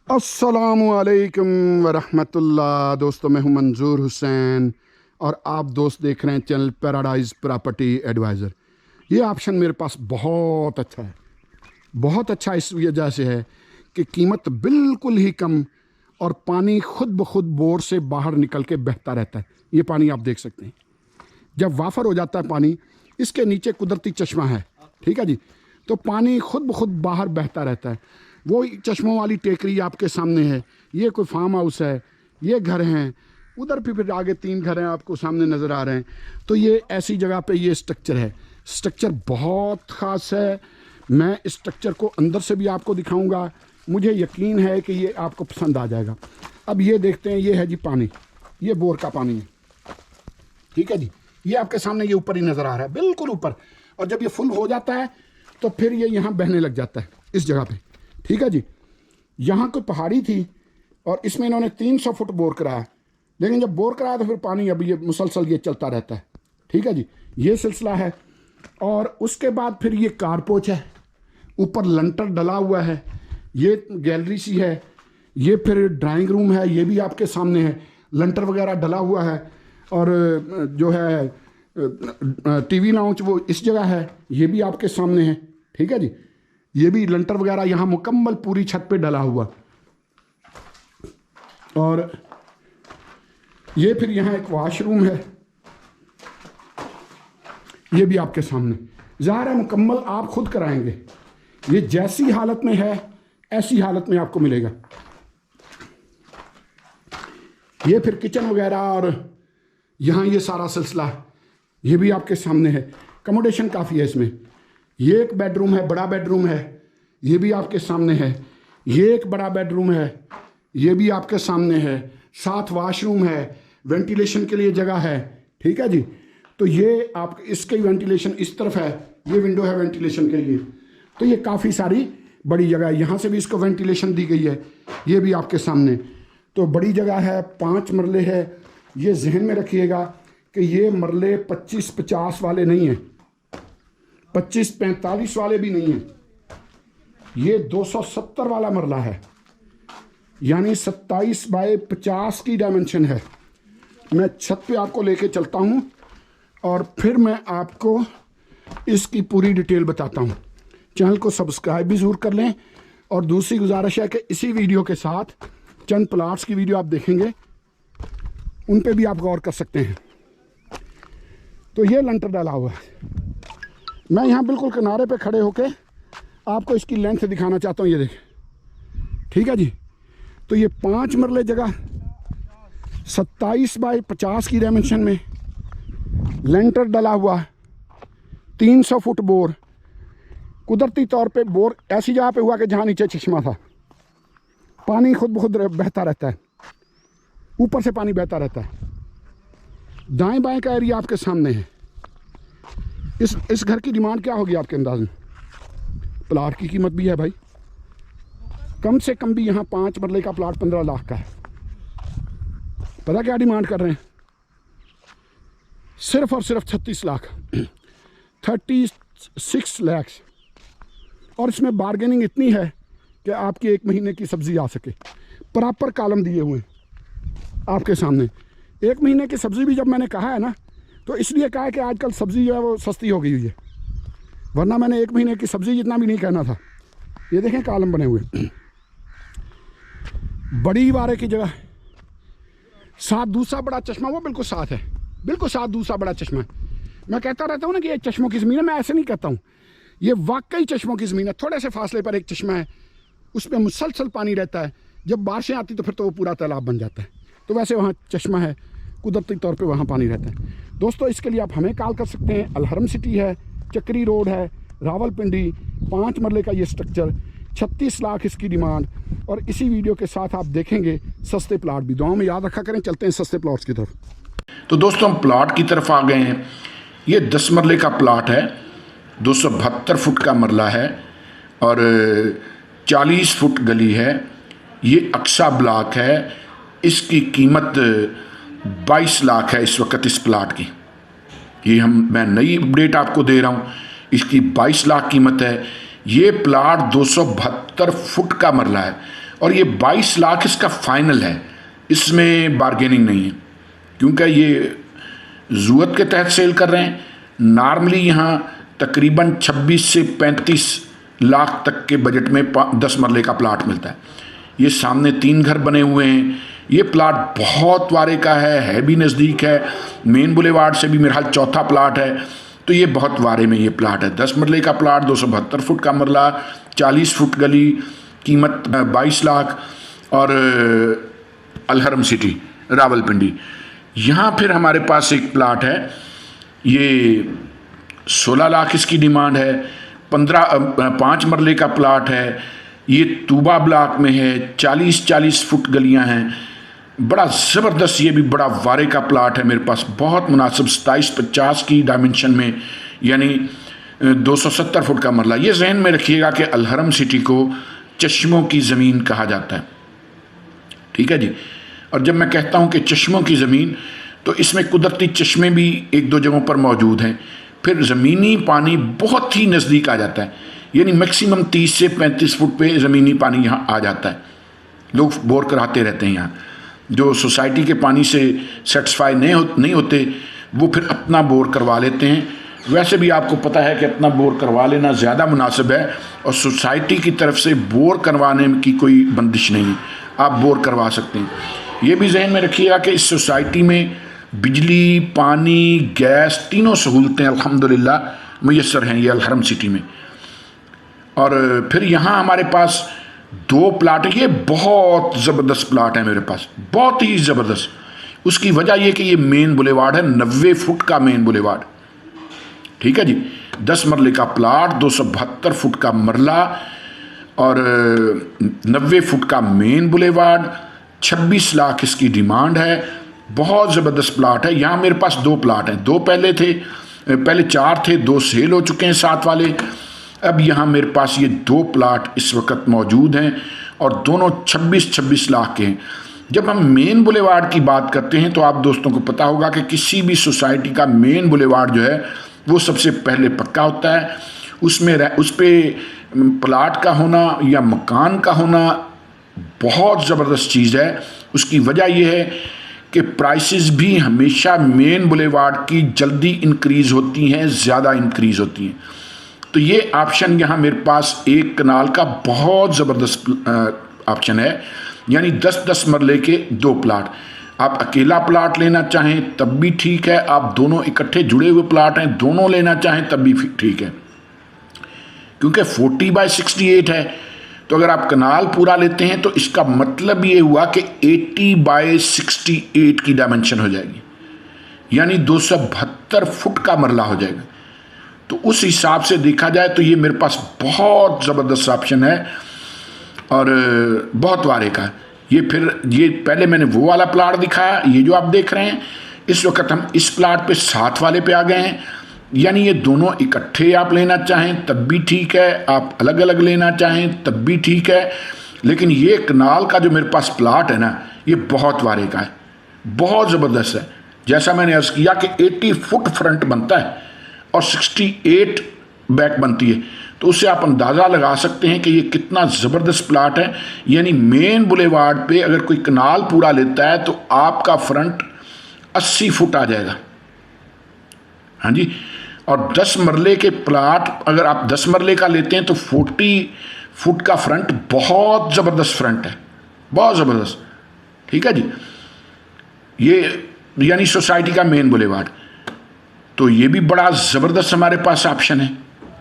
अस्सलामुअलैकुम वरहमतुल्लाह। दोस्तों, मैं हूं मंजूर हुसैन और आप दोस्त देख रहे हैं चैनल पैराडाइज प्रॉपर्टी एडवाइज़र। ये ऑप्शन मेरे पास बहुत अच्छा है, बहुत अच्छा इस वजह से है कि कीमत बिल्कुल ही कम और पानी खुद ब खुद बोर से बाहर निकल के बहता रहता है। ये पानी आप देख सकते हैं, जब वाफर हो जाता है पानी, इसके नीचे कुदरती चश्मा है, ठीक है जी। तो पानी खुद ब खुद बाहर बहता रहता है। वो चश्मों वाली टेकरी आपके सामने है, ये कोई फार्म हाउस है, ये घर हैं, उधर भी फिर आगे 3 घर हैं आपको सामने नज़र आ रहे हैं। तो ये ऐसी जगह पे ये स्ट्रक्चर है। स्ट्रक्चर बहुत ख़ास है। मैं इस स्ट्रक्चर को अंदर से भी आपको दिखाऊंगा, मुझे यकीन है कि ये आपको पसंद आ जाएगा। अब ये देखते हैं, ये है जी पानी, ये बोर का पानी है, ठीक है जी। ये आपके सामने ये ऊपर ही नज़र आ रहा है, बिल्कुल ऊपर। और जब ये फुल हो जाता है तो फिर ये यहाँ बहने लग जाता है इस जगह पे, ठीक है जी। यहाँ कोई पहाड़ी थी और इसमें इन्होंने 300 फुट बोर कराया, लेकिन जब बोर कराया तो फिर पानी अब ये मुसलसल ये चलता रहता है, ठीक है जी। ये सिलसिला है। और उसके बाद फिर ये कारपोच है, ऊपर लंटर डला हुआ है, ये गैलरी सी है, ये फिर ड्राइंग रूम है, ये भी आपके सामने है, लंटर वगैरह डला हुआ है। और जो है टीवी लाउंज वो इस जगह है, ये भी आपके सामने है, ठीक है जी। ये भी लंटर वगैरह यहाँ मुकम्मल पूरी छत पे डला हुआ। और ये फिर यहाँ एक वॉशरूम है, ये भी आपके सामने। ज़ाहिर है मुकम्मल आप खुद कराएंगे, ये जैसी हालत में है ऐसी हालत में आपको मिलेगा। ये फिर किचन वगैरह और यहाँ ये सारा सिलसिला ये भी आपके सामने है। कमोडेशन काफ़ी है इसमें। ये एक बेडरूम है, बड़ा बेडरूम है, ये भी आपके सामने है। ये एक बड़ा बेडरूम है, ये भी आपके सामने है। साथ वाशरूम है, वेंटिलेशन के लिए जगह है, ठीक है जी। तो ये आप इसके वेंटिलेशन इस तरफ है, ये विंडो है वेंटिलेशन के लिए। तो ये काफ़ी सारी बड़ी जगह है, यहाँ से भी इसको वेंटिलेशन दी गई है, ये भी आपके सामने। तो बड़ी जगह है, 5 मरले है। ये जहन में रखिएगा कि ये मरले 25-50 वाले नहीं हैं, 25-45 वाले भी नहीं हैं। ये 270 वाला मरला है, यानी 27 बाय 50 की डायमेंशन है। मैं छत पे आपको लेके चलता हूँ और फिर मैं आपको इसकी पूरी डिटेल बताता हूँ। चैनल को सब्सक्राइब भी ज़रूर कर लें। और दूसरी गुजारिश है कि इसी वीडियो के साथ चंद प्लाट्स की वीडियो आप देखेंगे, उन पे भी आप गौर कर सकते हैं। तो ये लंटर डाला हुआ है। मैं यहाँ बिल्कुल किनारे पे खड़े होके आपको इसकी लेंथ दिखाना चाहता हूँ, ये देखें, ठीक है जी। तो ये 5 मरले जगह 27 बाय 50 की डायमेंशन में, लेंटर डला हुआ, 300 फुट बोर। कुदरती तौर पे बोर ऐसी जगह पे हुआ कि जहाँ नीचे चश्मा था, पानी खुद ब खुद बहता रहता है, ऊपर से पानी बहता रहता है। दाएं बाएं का एरिया आपके सामने है। इस घर की डिमांड क्या होगी आपके अंदाज में? प्लाट की कीमत भी है भाई, कम से कम भी यहाँ 5 मरले का प्लाट 15 लाख का है। पता क्या डिमांड कर रहे हैं? सिर्फ और सिर्फ 36 लाख, 36 लाख। और इसमें बार्गेनिंग इतनी है कि आपकी 1 महीने की सब्ज़ी आ सके। प्रॉपर कॉलम दिए हुए हैं आपके सामने। 1 महीने की सब्ज़ी भी जब मैंने कहा है ना, तो इसलिए कहा है कि आजकल सब्ज़ी जो है वो सस्ती हो गई हुई है, वरना मैंने 1 महीने की सब्ज़ी जितना भी नहीं कहना था। ये देखें कॉलम बने हुए, बड़ी वारे की जगह। साथ दूसरा बड़ा चश्मा वो बिल्कुल साथ है, बिल्कुल साथ दूसरा बड़ा चश्मा है। मैं कहता रहता हूँ ना कि ये चश्मों की ज़मीन है, मैं ऐसे नहीं कहता हूँ, ये वाकई चश्मों की ज़मीन है। थोड़े से फासले पर एक चश्मा है, उसमें मुसलसल पानी रहता है। जब बारिशें आती तो फिर तो वो पूरा तालाब बन जाता है। तो वैसे वहाँ चश्मा है, कुदरती तौर पे वहाँ पानी रहता है। दोस्तों, इसके लिए आप हमें कॉल कर सकते हैं। अलहरम सिटी है, चक्री रोड है, रावलपिंडी, 5 मरले का ये स्ट्रक्चर, 36 लाख इसकी डिमांड। और इसी वीडियो के साथ आप देखेंगे सस्ते प्लाट भी। दुआओं में याद रखा करें। चलते हैं सस्ते प्लाट्स की तरफ। तो दोस्तों, हम प्लाट की तरफ आ गए हैं। ये 10 मरले का प्लाट है, 272 फुट का मरला है और 40 फुट गली है। ये अक्सा ब्लॉक है। इसकी कीमत 22 लाख है इस वक्त इस प्लाट की। ये मैं नई अपडेट आपको दे रहा हूँ। इसकी 22 लाख कीमत है। ये प्लाट 272 फुट का मरला है और ये 22 लाख इसका फाइनल है, इसमें बार्गेनिंग नहीं है, क्योंकि ये ज़रूरत के तहत सेल कर रहे हैं। नॉर्मली यहाँ तकरीबन 26 से 35 लाख तक के बजट में 10 मरले का प्लाट मिलता है। ये सामने 3 घर बने हुए हैं। ये प्लाट बहुत वारे का है भी नज़दीक है, मेन बुलेवार्ड से भी मेरे ख्याल चौथा प्लाट है, तो ये बहुत वारे में ये प्लाट है। 10 मरले का प्लाट, 272 फुट का मरला, 40 फुट गली, कीमत 22 लाख, और अलहरम सिटी रावलपिंडी। यहाँ फिर हमारे पास एक प्लाट है, ये 16 लाख इसकी डिमांड है, 5 मरले का प्लाट है, ये तूबा ब्लॉक में है, 40 फुट गलियां हैं, बड़ा ज़बरदस्त, ये भी बड़ा वारे का प्लाट है मेरे पास, बहुत मुनासिब, 27-50 की डायमेंशन में, यानी 270 फुट का मरला। ये जहन में रखिएगा कि अलहरम सिटी को चश्मों की ज़मीन कहा जाता है, ठीक है जी। और जब मैं कहता हूँ कि चश्मों की ज़मीन, तो इसमें कुदरती चश्मे भी 1-2 जगहों पर मौजूद हैं, फिर ज़मीनी पानी बहुत ही नज़दीक आ जाता है, यानी मैक्सिमम 30 से 35 फुट पे ज़मीनी पानी यहाँ आ जाता है। लोग बोर कराते रहते हैं यहाँ, जो सोसाइटी के पानी से सेटिस्फाई नहीं होते वो फिर अपना बोर करवा लेते हैं। वैसे भी आपको पता है कि अपना बोर करवा लेना ज़्यादा मुनासिब है, और सोसाइटी की तरफ से बोर करवाने की कोई बंदिश नहीं है, आप बोर करवा सकते हैं। ये भी जहन में रखिएगा कि इस सोसाइटी में बिजली, पानी, गैस, तीनों सहूलतें अल्हम्दुलिल्लाह मुयस्सर हैं ये अलहरम सिटी में। और फिर यहाँ हमारे पास 2 प्लाट है, ये बहुत ज़बरदस्त प्लाट है मेरे पास, बहुत ही ज़बरदस्त। उसकी वजह यह कि ये मेन बुलेवार्ड है, 90 फुट का मेन बुलेवार्ड, ठीक है जी। 10 मरले का प्लाट, 272 फुट का मरला, और 90 फुट का मेन बुलेवार्ड, 26 लाख इसकी डिमांड है, बहुत ज़बरदस्त प्लाट है। यहाँ मेरे पास 2 प्लाट हैं, 2 पहले 4 थे, 2 सेल हो चुके हैं 7 वाले। अब यहाँ मेरे पास ये 2 प्लाट इस वक्त मौजूद हैं, और दोनों 26 लाख के हैं। जब हम मेन बुलेवार्ड की बात करते हैं तो आप दोस्तों को पता होगा कि किसी भी सोसाइटी का मेन बुलेवार्ड जो है वो सबसे पहले पक्का होता है। उस पर प्लाट का होना या मकान का होना बहुत ज़बरदस्त चीज़ है। उसकी वजह यह है कि प्राइसेस भी हमेशा मेन बुलेवार्ड की जल्दी इंक्रीज़ होती हैं, ज़्यादा इंक्रीज़ होती हैं। तो ये ऑप्शन यहाँ मेरे पास 1 कनाल का बहुत ज़बरदस्त ऑप्शन है, यानी 10-10 मरले के 2 प्लाट। आप अकेला प्लाट लेना चाहें तब भी ठीक है, आप दोनों इकट्ठे जुड़े हुए प्लाट हैं दोनों लेना चाहें तब भी ठीक है, क्योंकि 40/68 है। तो अगर आप कनाल पूरा लेते हैं तो इसका मतलब ये हुआ कि 80/68 की डायमेंशन हो जाएगी, यानी 272 फुट का मरला हो जाएगा। तो उस हिसाब से देखा जाए तो ये मेरे पास बहुत ज़बरदस्त ऑप्शन है, और बहुत वारे का। ये पहले मैंने वो वाला प्लाट दिखाया, ये जो आप देख रहे हैं, इस वक्त हम इस प्लाट पे 7 वाले पे आ गए हैं। यानी ये दोनों इकट्ठे आप लेना चाहें तब भी ठीक है, आप अलग अलग लेना चाहें तब भी ठीक है, लेकिन ये कनाल का जो मेरे पास प्लाट है ना, ये बहुत वारे का है, बहुत ज़बरदस्त है। जैसा मैंने अर्ज़ किया कि 80 फुट फ्रंट बनता है और 68 बैक बनती है, तो उससे आप अंदाज़ा लगा सकते हैं कि ये कितना ज़बरदस्त प्लाट है। यानी मेन बुलेवार्ड पे अगर कोई कनाल पूरा लेता है तो आपका फ्रंट 80 फुट आ जाएगा, हाँ जी। और 10 मरले के प्लाट अगर आप 10 मरले का लेते हैं तो 40 फुट का फ्रंट बहुत ज़बरदस्त फ्रंट है, बहुत ज़बरदस्त, ठीक है जी। ये यानी सोसाइटी का मेन बुलेवार्ड, तो ये भी बड़ा ज़बरदस्त हमारे पास ऑप्शन है,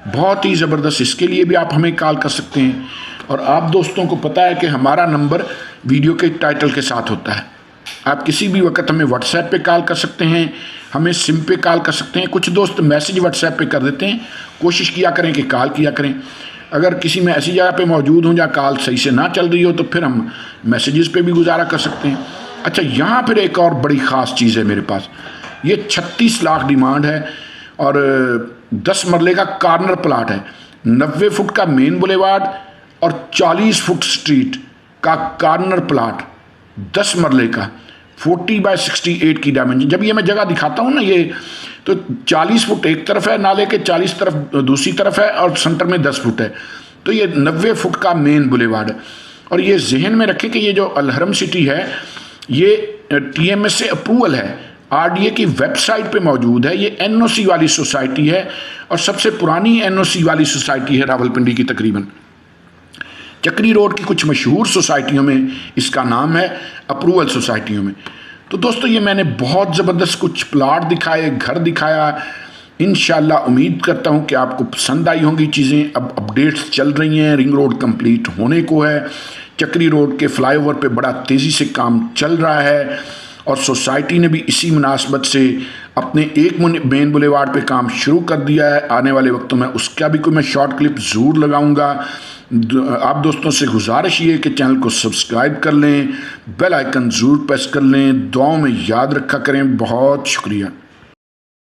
बहुत ही ज़बरदस्त। इसके लिए भी आप हमें कॉल कर सकते हैं। और आप दोस्तों को पता है कि हमारा नंबर वीडियो के टाइटल के साथ होता है। आप किसी भी वक्त हमें व्हाट्सएप पे कॉल कर सकते हैं, हमें सिम पे कॉल कर सकते हैं। कुछ दोस्त मैसेज व्हाट्सएप पे कर देते हैं, कोशिश किया करें कि कॉल किया करें। अगर किसी में ऐसी जगह पे मौजूद हों जहाँ कॉल सही से ना चल रही हो तो फिर हम मैसेजेस पे भी गुजारा कर सकते हैं। अच्छा, यहाँ फिर एक और बड़ी ख़ास चीज़ है मेरे पास, ये 36 लाख डिमांड है और 10 मरले का कॉर्नर प्लाट है, 90 फुट का मेन बुलेवार्ड और 40 फुट स्ट्रीट का कॉर्नर प्लाट, 10 मरले का, 40/68 की डायमेंशन। जब ये मैं जगह दिखाता हूँ ना, ये तो 40 फुट एक तरफ है नाले के, 40 तरफ दूसरी तरफ है और सेंटर में 10 फुट है। तो ये 90 फुट का मेन बुलेवार्ड है। और ये जहन में रखें कि ये जो अलहरम सिटी है ये TMS से अप्रूवल है, RDA की वेबसाइट पे मौजूद है। ये NOC वाली सोसाइटी है और सबसे पुरानी NOC वाली सोसाइटी है रावलपिंडी की। तकरीबन चक्री रोड की कुछ मशहूर सोसाइटियों में इसका नाम है, अप्रूवल सोसाइटियों में। तो दोस्तों ये मैंने बहुत ज़बरदस्त कुछ प्लाट दिखाए, घर दिखाया। इंशाल्लाह उम्मीद करता हूँ कि आपको पसंद आई होंगी चीज़ें। अब अपडेट्स चल रही हैं, रिंग रोड कंप्लीट होने को है, चक्री रोड के फ्लाईओवर पे बड़ा तेज़ी से काम चल रहा है और सोसाइटी ने भी इसी मुनासबत से अपने एक मेन बुलेवार्ड पे काम शुरू कर दिया है। आने वाले वक्तों में उसका भी कोई मैं शॉर्ट क्लिप ज़रूर लगाऊंगा। आप दोस्तों से गुजारिश ये कि चैनल को सब्सक्राइब कर लें, बेल आइकन ज़रूर प्रेस कर लें, दुआओं में याद रखा करें। बहुत शुक्रिया।